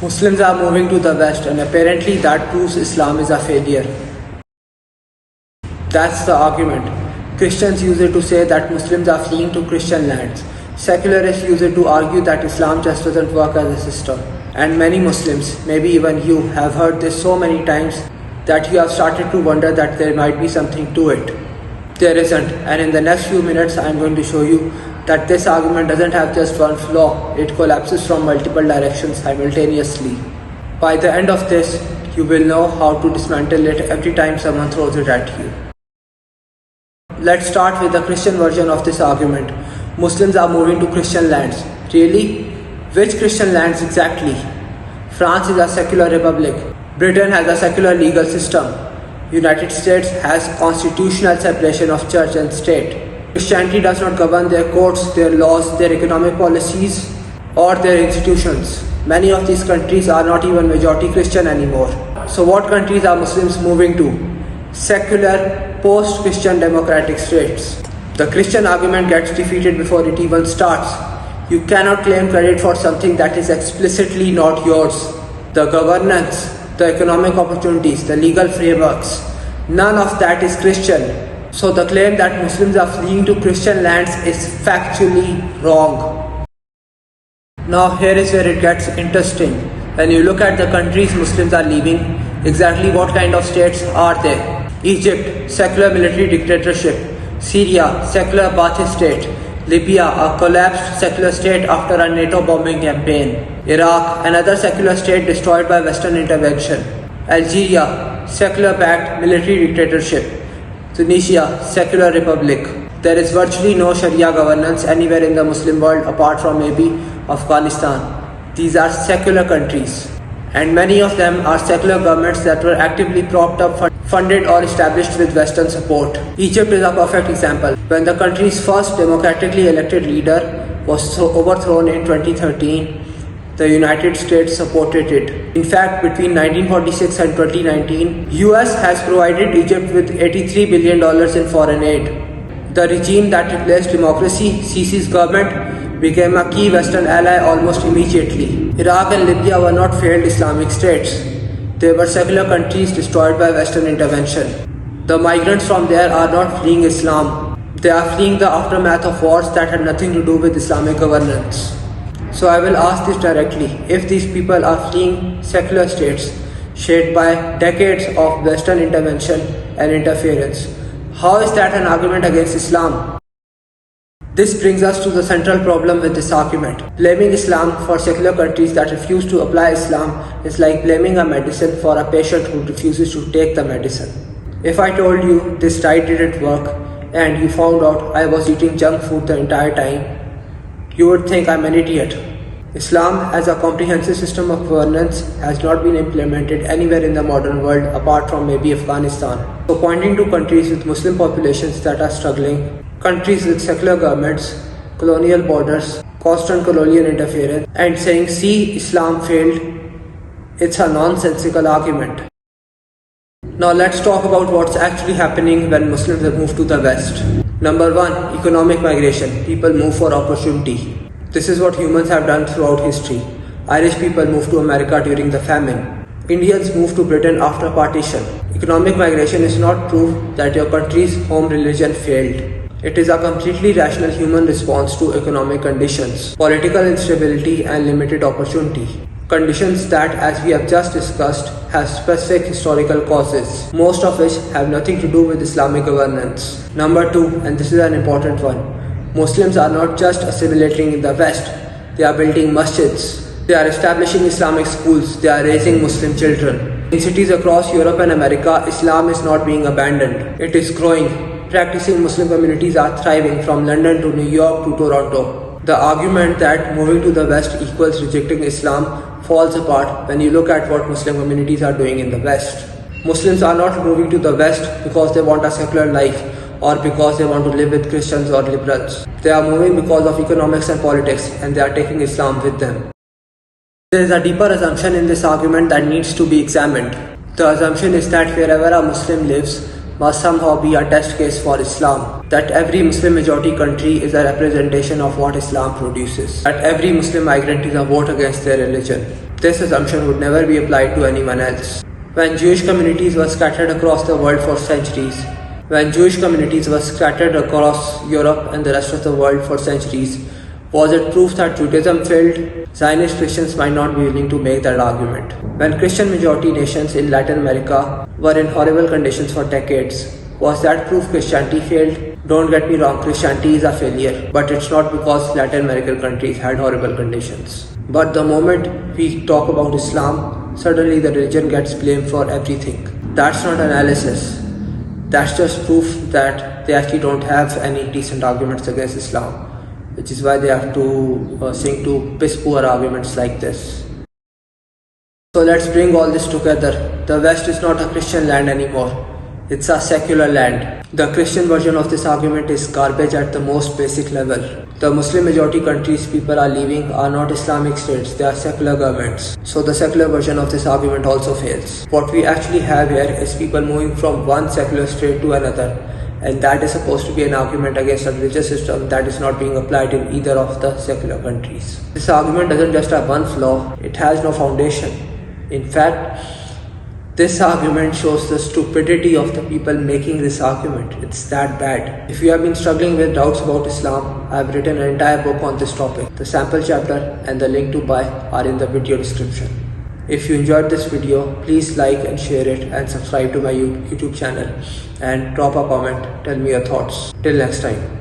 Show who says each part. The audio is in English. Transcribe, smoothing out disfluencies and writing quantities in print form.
Speaker 1: Muslims are moving to the West, and apparently that proves Islam is a failure. That's the argument. Christians use it to say that Muslims are fleeing to Christian lands. Secularists use it to argue that Islam just doesn't work as a system. And many Muslims, maybe even you, have heard this so many times that you have started to wonder that there might be something to it. There isn't, and in the next few minutes I am going to show you that this argument doesn't have just one flaw, it collapses from multiple directions simultaneously. By the end of this, you will know how to dismantle it every time someone throws it at you. Let's start with the Christian version of this argument. Muslims are moving to Christian lands. Really? Which Christian lands exactly? France is a secular republic. Britain has a secular legal system. United States has constitutional separation of church and state. Christianity does not govern their courts, their laws, their economic policies, or their institutions. Many of these countries are not even majority Christian anymore. So what countries are Muslims moving to? Secular, post-Christian democratic states. The Christian argument gets defeated before it even starts. You cannot claim credit for something that is explicitly not yours. The governance, the economic opportunities, the legal frameworks, none of that is Christian. So the claim that Muslims are fleeing to Christian lands is factually wrong. Now here is where it gets interesting. When you look at the countries Muslims are leaving, exactly what kind of states are they? Egypt, secular military dictatorship. Syria, secular Ba'athist state. Libya, a collapsed secular state after a NATO bombing campaign. Iraq, another secular state destroyed by Western intervention. Algeria, secular-backed military dictatorship. Tunisia, secular republic. There is virtually no Sharia governance anywhere in the Muslim world apart from maybe Afghanistan. These are secular countries, and many of them are secular governments that were actively propped up, funded or established with Western support. Egypt is a perfect example. When the country's first democratically elected leader was overthrown in 2013, the United States supported it. In fact, between 1946 and 2019, US has provided Egypt with $83 billion in foreign aid. The regime that replaced democracy, Sisi's government, became a key Western ally almost immediately. Iraq and Libya were not failed Islamic states. They were secular countries destroyed by Western intervention. The migrants from there are not fleeing Islam. They are fleeing the aftermath of wars that had nothing to do with Islamic governance. So I will ask this directly. If these people are fleeing secular states shaped by decades of Western intervention and interference, how is that an argument against Islam? This brings us to the central problem with this argument. Blaming Islam for secular countries that refuse to apply Islam is like blaming a medicine for a patient who refuses to take the medicine. If I told you this diet didn't work and you found out I was eating junk food the entire time, you would think I'm an idiot. Islam as a comprehensive system of governance has not been implemented anywhere in the modern world apart from maybe Afghanistan. So pointing to countries with Muslim populations that are struggling, countries with secular governments, colonial borders, constant colonial interference, and saying, see, Islam failed, it's a nonsensical argument. Now let's talk about what's actually happening when Muslims move to the West. Number one, economic migration. People move for opportunity. This is what humans have done throughout history. Irish people moved to America during the famine. Indians moved to Britain after partition. Economic migration is not proof that your country's home religion failed. It is a completely rational human response to economic conditions, political instability and limited opportunity. Conditions that, as we have just discussed, have specific historical causes, most of which have nothing to do with Islamic governance. Number two, and this is an important one, Muslims are not just assimilating in the West, they are building masjids, they are establishing Islamic schools, they are raising Muslim children. In cities across Europe and America, Islam is not being abandoned, it is growing. Practicing Muslim communities are thriving from London to New York to Toronto. The argument that moving to the West equals rejecting Islam falls apart when you look at what Muslim communities are doing in the West. Muslims are not moving to the West because they want a secular life or because they want to live with Christians or liberals. They are moving because of economics and politics, and they are taking Islam with them. There is a deeper assumption in this argument that needs to be examined. The assumption is that wherever a Muslim lives must somehow be a test case for Islam, that every Muslim majority country is a representation of what Islam produces, that every Muslim migrant is a vote against their religion. this assumption would never be applied to anyone else. When Jewish communities were scattered across the world for centuries, when Jewish communities were scattered across Europe and the rest of the world for centuries, was it proof that Judaism failed? Zionist Christians might not be willing to make that argument. When Christian majority nations in Latin America were in horrible conditions for decades, was that proof Christianity failed? Don't get me wrong, Christianity is a failure, but it's not because Latin American countries had horrible conditions. But the moment we talk about Islam, suddenly the religion gets blamed for everything. That's not analysis. That's just proof that they actually don't have any decent arguments against Islam, which is why they have to sing to piss poor arguments like this. So let's bring all this together. The West is not a Christian land anymore. It's a secular land. The Christian version of this argument is garbage at the most basic level. The Muslim majority countries people are leaving are not Islamic states, they are secular governments. So the secular version of this argument also fails. What we actually have here is people moving from one secular state to another, and that is supposed to be an argument against a religious system that is not being applied in either of the secular countries. This argument doesn't just have one flaw, it has no foundation. In fact, this argument shows the stupidity of the people making this argument. It's that bad. If you have been struggling with doubts about Islam, I have written an entire book on this topic. The sample chapter and the link to buy are in the video description. If you enjoyed this video, please like and share it and subscribe to my YouTube channel and drop a comment, tell me your thoughts. Till next time.